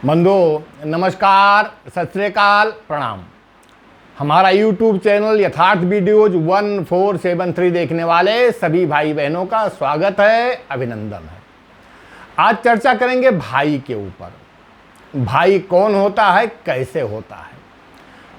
बंधो नमस्कार, सत श्री अकाल, प्रणाम। हमारा YouTube चैनल यथार्थ वीडियोज 1473 देखने वाले सभी भाई बहनों का स्वागत है, अभिनंदन है। आज चर्चा करेंगे भाई के ऊपर। भाई कौन होता है, कैसे होता है।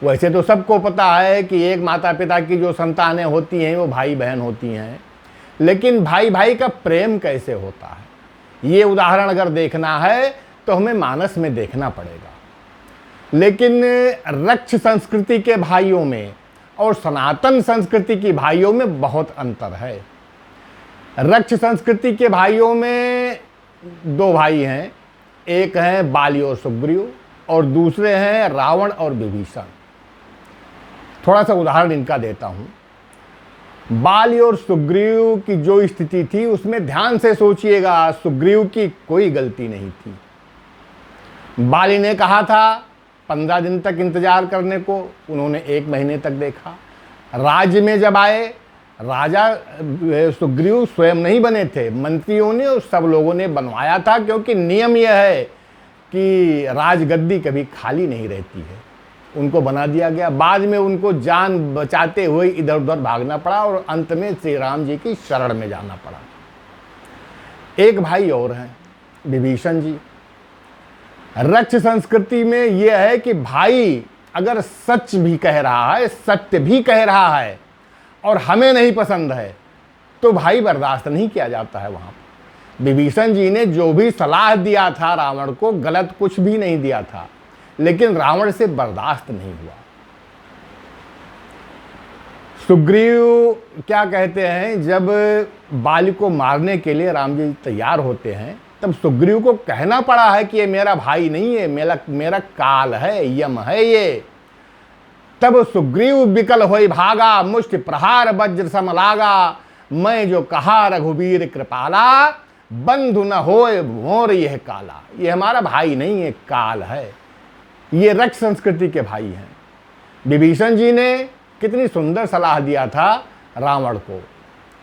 वैसे तो सबको पता है कि एक माता पिता की जो संतानें होती हैं वो भाई बहन होती हैं, लेकिन भाई भाई का प्रेम कैसे होता है, ये उदाहरण अगर देखना है तो हमें मानस में देखना पड़ेगा। लेकिन रक्ष संस्कृति के भाइयों में और सनातन संस्कृति की भाइयों में बहुत अंतर है। रक्ष संस्कृति के भाइयों में दो भाई हैं, एक हैं बाली और सुग्रीव और दूसरे हैं रावण और विभीषण। थोड़ा सा उदाहरण इनका देता हूं। बाली और सुग्रीव की जो स्थिति थी उसमें ध्यान से सोचिएगा, सुग्रीव की कोई गलती नहीं थी। बाली ने कहा था 15 दिन तक इंतजार करने को, उन्होंने 1 महीने तक देखा। राज्य में जब आए, राजा सुग्रीव स्वयं नहीं बने थे, मंत्रियों ने और सब लोगों ने बनवाया था, क्योंकि नियम यह है कि राजगद्दी कभी खाली नहीं रहती है। उनको बना दिया गया। बाद में उनको जान बचाते हुए इधर उधर भागना पड़ा और अंत में श्री राम जी की शरण में जाना पड़ा। एक भाई और हैं, विभीषण जी। रक्ष संस्कृति में यह है कि भाई अगर सच भी कह रहा है, सत्य भी कह रहा है और हमें नहीं पसंद है तो भाई बर्दाश्त नहीं किया जाता है। वहां पर विभीषण जी ने जो भी सलाह दिया था रावण को, गलत कुछ भी नहीं दिया था, लेकिन रावण से बर्दाश्त नहीं हुआ। सुग्रीव क्या कहते हैं, जब बाली को मारने के लिए राम जी तैयार होते हैं तब सुग्रीव को कहना पड़ा है कि ये मेरा भाई नहीं है, मेरा काल है, यम है ये। तब सुग्रीव विकल होई भागा, मुष्टि प्रहार वज्र सम लागा। मैं जो कहा रघुवीर कृपाला, बंधु न होए मोर यह काला। ये हमारा भाई नहीं है, काल है। ये रक्ष संस्कृति के भाई हैं। विभीषण जी ने कितनी सुंदर सलाह दिया था रावण को,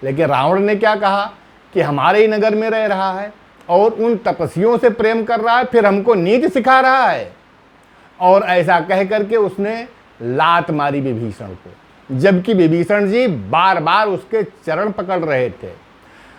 लेकिन रावण ने क्या कहा कि हमारे ही नगर में रह रहा है और उन तपस्वियों से प्रेम कर रहा है, फिर हमको नीति सिखा रहा है। और ऐसा कह करके उसने लात मारी विभीषण को, जबकि विभीषण जी बार बार उसके चरण पकड़ रहे थे।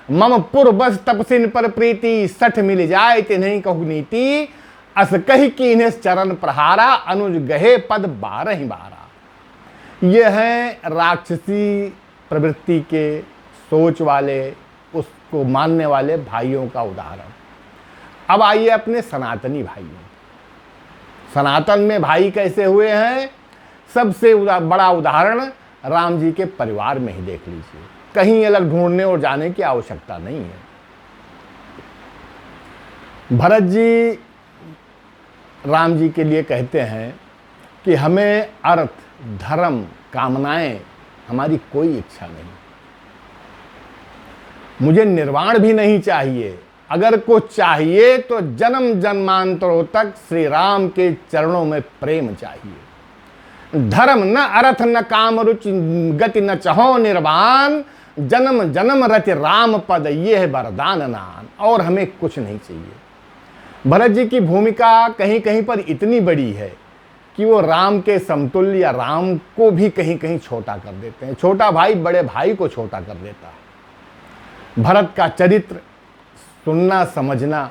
मम पुर बस तपसिन पर प्रीति, सठ मिल जाए तिन्हीं कहु नीति। अस कही की इन्हें चरण प्रहारा, अनुज गहे पद 12 बारा। ये है राक्षसी प्रवृत्ति के सोच वाले, उसको मानने वाले भाइयों का उदाहरण। अब आइए अपने सनातनी भाइयों। सनातन में भाई कैसे हुए हैं, सबसे बड़ा उदाहरण राम जी के परिवार में ही देख लीजिए। कहीं अलग ढूंढने और जाने की आवश्यकता नहीं है। भरत जी राम जी के लिए कहते हैं कि हमें अर्थ, धर्म, कामनाएं, हमारी कोई इच्छा नहीं, मुझे निर्वाण भी नहीं चाहिए। अगर कुछ चाहिए तो जन्म जन्मांतरों तक श्री राम के चरणों में प्रेम चाहिए। धर्म न अर्थ न काम रुचि गति न चहो निर्वाण, जन्म जन्म रति राम पद ये है वरदान नान। और हमें कुछ नहीं चाहिए। भरत जी की भूमिका कहीं कहीं पर इतनी बड़ी है कि वो राम के समतुल्य या राम को भी कहीं कहीं छोटा कर देते हैं। छोटा भाई बड़े भाई को छोटा कर देता है। भरत का चरित्र सुनना समझना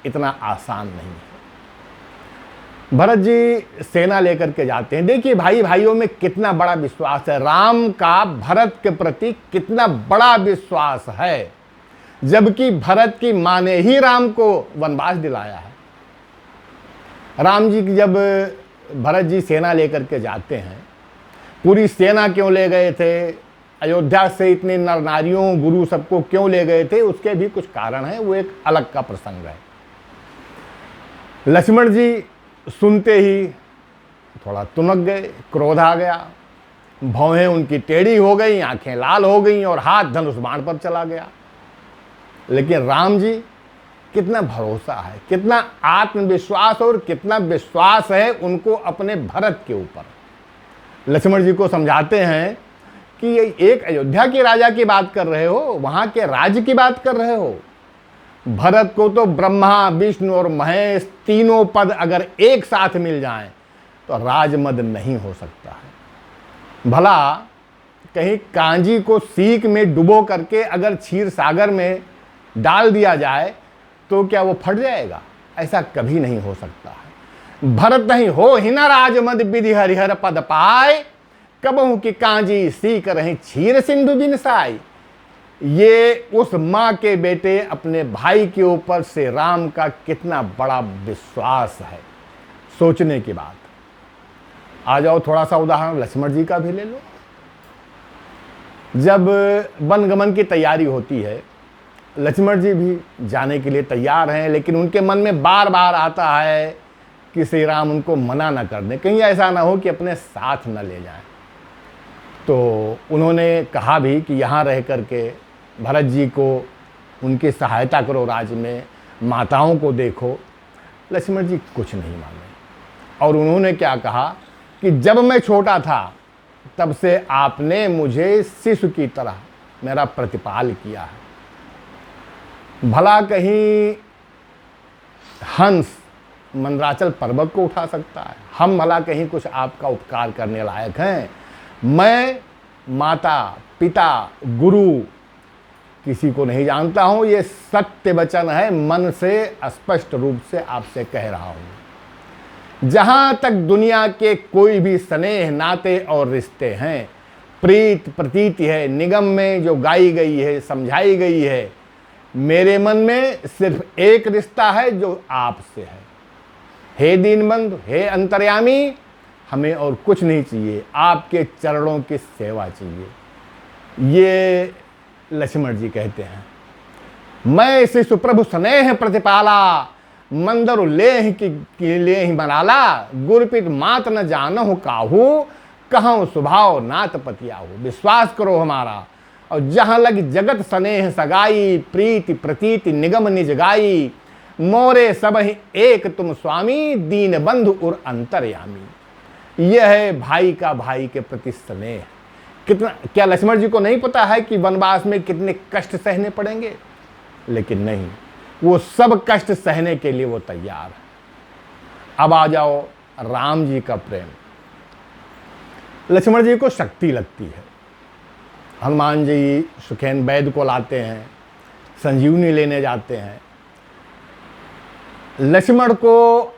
इतना आसान नहीं है। भरत जी सेना लेकर के जाते हैं। देखिए भाई भाइयों में कितना बड़ा विश्वास है, राम का भरत के प्रति कितना बड़ा विश्वास है, जबकि भरत की मां ने ही राम को वनवास दिलाया है। राम जी की जब भरत जी सेना लेकर के जाते हैं, पूरी सेना क्यों ले गए थे, अयोध्या से इतने नर नारियों गुरु सबको क्यों ले गए थे, उसके भी कुछ कारण हैं, वो एक अलग का प्रसंग है। लक्ष्मण जी सुनते ही थोड़ा तुनक गए, क्रोध आ गया, भौहें उनकी टेढ़ी हो गई, आंखें लाल हो गई और हाथ धनुष बाण पर चला गया। लेकिन राम जी कितना भरोसा है, कितना आत्मविश्वास और कितना विश्वास है उनको अपने भरत के ऊपर। लक्ष्मण जी को समझाते हैं कि ये एक अयोध्या के राजा की बात कर रहे हो, वहां के राज्य की बात कर रहे हो। भरत को तो ब्रह्मा विष्णु और महेश तीनों पद अगर एक साथ मिल जाएं तो राजमद नहीं हो सकता है। भला कहीं कांजी को सीख में डुबो करके अगर क्षीर सागर में डाल दिया जाए तो क्या वो फट जाएगा? ऐसा कभी नहीं हो सकता है। भरत नहीं हो ही न राजमद विधि हरिहर पद पाए, कबहू की कांजी सीख रही क्षीर सिंधु बिन साई। ये उस माँ के बेटे अपने भाई के ऊपर से राम का कितना बड़ा विश्वास है, सोचने की बात। आ जाओ थोड़ा सा उदाहरण लक्ष्मण जी का भी ले लो। जब वनगमन की तैयारी होती है, लक्ष्मण जी भी जाने के लिए तैयार हैं, लेकिन उनके मन में बार बार आता है कि श्री राम उनको मना न कर दें, कहीं ऐसा ना हो कि अपने साथ न ले जाएं। तो उन्होंने कहा भी कि यहाँ रह करके भरत जी को उनकी सहायता करो, राज्य में माताओं को देखो। लक्ष्मण जी कुछ नहीं माने और उन्होंने क्या कहा कि जब मैं छोटा था तब से आपने मुझे शिशु की तरह मेरा प्रतिपाल किया है। भला कहीं हंस मंदराचल पर्वत को उठा सकता है? हम भला कहीं कुछ आपका उपकार करने लायक हैं? मैं माता पिता गुरु किसी को नहीं जानता हूं, ये सत्य वचन है, मन से स्पष्ट रूप से आपसे कह रहा हूं। जहां तक दुनिया के कोई भी स्नेह नाते और रिश्ते हैं, प्रीत प्रतीति है, निगम में जो गाई गई है समझाई गई है, मेरे मन में सिर्फ एक रिश्ता है जो आपसे है। हे दीनबंधु, हे अंतर्यामी, हमें और कुछ नहीं चाहिए, आपके चरणों की सेवा चाहिए। ये लक्ष्मण जी कहते हैं। मैं शिशु प्रभु स्नेह प्रतिपाला, मंदरु लेह की लेह बनाला, गुरपित मात न जानहु काहू, कहूँ स्वभाव नात पतियाहू। विश्वास करो हमारा, और जहाँ लग जगत स्नेह सगाई, प्रीति प्रतीति निगम निज गाई, मोरे सब ही एक तुम स्वामी, दीन बंधु और अंतर्यामी। यह है भाई का भाई के प्रति स्नेह। कितना, क्या लक्ष्मण जी को नहीं पता है कि वनवास में कितने कष्ट सहने पड़ेंगे? लेकिन नहीं, वो सब कष्ट सहने के लिए वो तैयार है। अब आ जाओ राम जी का प्रेम। लक्ष्मण जी को शक्ति लगती है। हनुमान जी सुखेन वैद्य को लाते हैं, संजीवनी लेने जाते हैं। लक्ष्मण को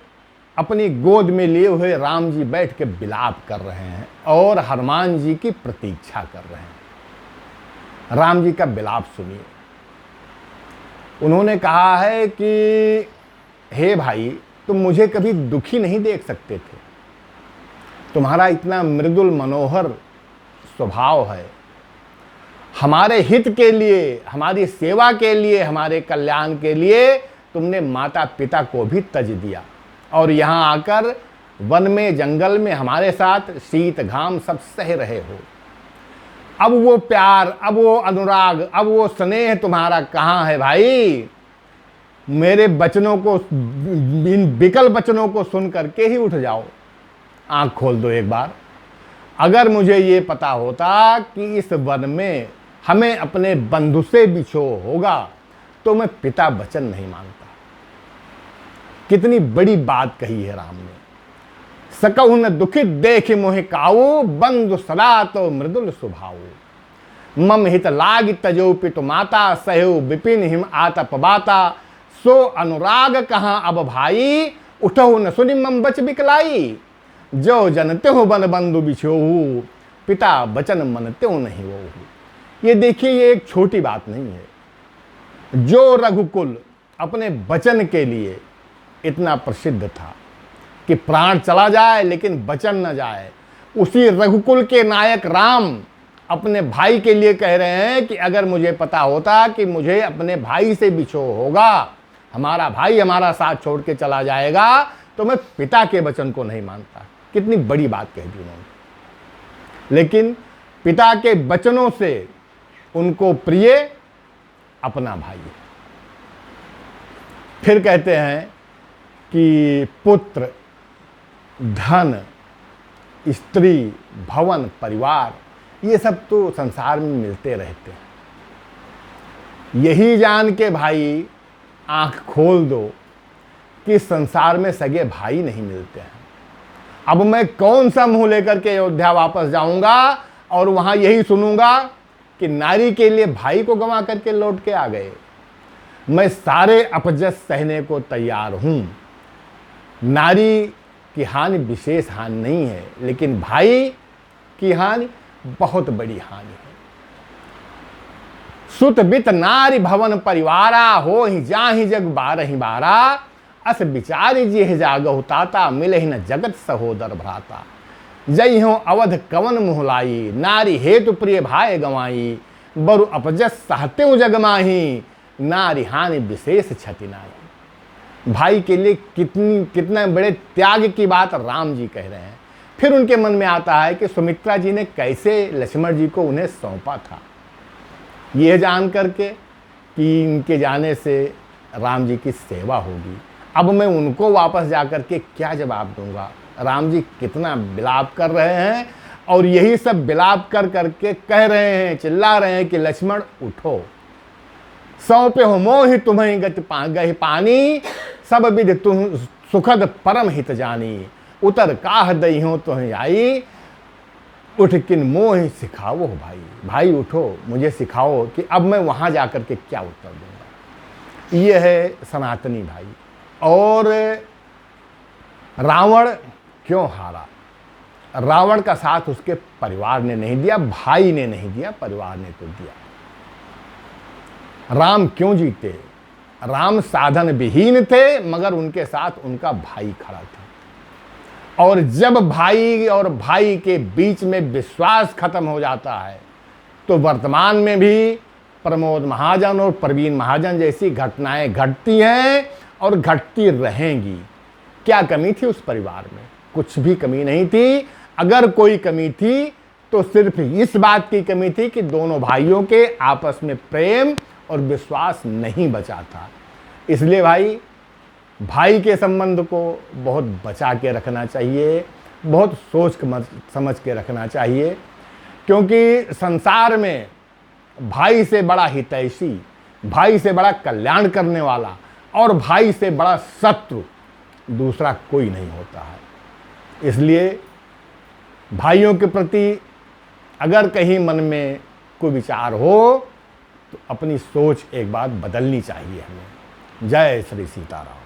अपनी गोद में लिए हुए राम जी बैठ के विलाप कर रहे हैं और हनुमान जी की प्रतीक्षा कर रहे हैं। राम जी का विलाप सुनिए। उन्होंने कहा है कि हे भाई, तुम मुझे कभी दुखी नहीं देख सकते थे, तुम्हारा इतना मृदुल मनोहर स्वभाव है। हमारे हित के लिए, हमारी सेवा के लिए, हमारे कल्याण के लिए तुमने माता पिता को भी तज दिया और यहाँ आकर वन में जंगल में हमारे साथ शीत घाम सब सह रहे हो। अब वो प्यार, अब वो अनुराग, अब वो स्नेह तुम्हारा कहाँ है भाई? मेरे वचनों को, इन विकल वचनों को सुन करके ही उठ जाओ, आंख खोल दो एक बार। अगर मुझे ये पता होता कि इस वन में हमें अपने बंधु से बिछोह होगा तो मैं पिता वचन नहीं मानता। कितनी बड़ी बात कही है राम ने। सकहु न दुखित देख मोहि काऊ, बंधु सदा तो मृदुल स्वभाव। मम हित लाग तजो पितु माता, सहु विपिन हिम आतप बाता। सो अनुराग कहाँ अब भाई, उठहु न सुनि मम बच बिकलाई। जो जनते हो बन बंधु बिछोहु, पिता वचन मनते हो नहीं वो। ये देखिए, ये एक छोटी बात नहीं है। जो रघुकुल अपने वचन के लिए इतना प्रसिद्ध था कि प्राण चला जाए लेकिन वचन न जाए, उसी रघुकुल के नायक राम अपने भाई के लिए कह रहे हैं कि अगर मुझे पता होता कि मुझे अपने भाई से बिछोह होगा, हमारा भाई हमारा साथ छोड़ के चला जाएगा, तो मैं पिता के वचन को नहीं मानता। कितनी बड़ी बात कह दी उन्होंने। लेकिन पिता के वचनों से उनको प्रिय अपना भाई है। फिर कहते हैं कि पुत्र, धन, स्त्री, भवन, परिवार, ये सब तो संसार में मिलते रहते हैं। यही जान के भाई आंख खोल दो कि इस संसार में सगे भाई नहीं मिलते हैं। अब मैं कौन सा मुंह लेकर के अयोध्या वापस जाऊंगा और वहां यही सुनूंगा कि नारी के लिए भाई को गंवा करके लौट के आ गए। मैं सारे अपजस सहने को तैयार हूं। नारी की हानि विशेष हानि नहीं है, लेकिन भाई की हानि बहुत बड़ी हानि है। सुत बित नारी भवन परिवारा, हो ही जाहि जग बारहि बारा। अस विचारी जिह जागहु ताता, मिलहि न जगत सहोदर भ्राता। जय हो अवध कवन मुहलाई, नारी हेतु प्रिय भाई गंवाई। बरु अपजस सहत्यों जग माही, नारी हानि विशेष क्षति नाई। भाई के लिए कितना बड़े त्याग की बात राम जी कह रहे हैं। फिर उनके मन में आता है कि सुमित्रा जी ने कैसे लक्ष्मण जी को उन्हें सौंपा था। यह जान करके कि इनके जाने से राम जी की सेवा होगी, अब मैं उनको वापस जाकर के क्या जवाब दूंगा। राम जी कितना विलाप कर रहे हैं और यही सब विलाप कर करके कह रहे हैं, चिल्ला रहे हैं कि लक्ष्मण उठो, सौंपे हो मोहि तुम्हें गति गहि पानी। सब विधि तुम सुखद परम हित जानी। उतर काह दई हो तुम्हें आई, उठ किन मोह सिखाओ भाई। भाई उठो, मुझे सिखाओ कि अब मैं वहां जाकर के क्या उत्तर दूंगा। ये है सनातनी भाई। और रावण क्यों हारा? रावण का साथ उसके परिवार ने नहीं दिया, भाई ने नहीं दिया, परिवार ने तो दिया। राम क्यों जीते? राम साधन विहीन थे, मगर उनके साथ उनका भाई खड़ा था। और जब भाई और भाई के बीच में विश्वास खत्म हो जाता है तो वर्तमान में भी प्रमोद महाजन और प्रवीण महाजन जैसी घटनाएं घटती हैं और घटती रहेंगी। क्या कमी थी उस परिवार में? कुछ भी कमी नहीं थी। अगर कोई कमी थी तो सिर्फ इस बात की कमी थी कि दोनों भाइयों के आपस में प्रेम और विश्वास नहीं बचा था। इसलिए भाई के संबंध को बहुत बचा के रखना चाहिए, बहुत सोच समझ के रखना चाहिए, क्योंकि संसार में भाई से बड़ा हितैषी, भाई से बड़ा कल्याण करने वाला और भाई से बड़ा शत्रु दूसरा कोई नहीं होता है। इसलिए भाइयों के प्रति अगर कहीं मन में कोई विचार हो तो अपनी सोच एक बार बदलनी चाहिए हमें। जय श्री सीताराम।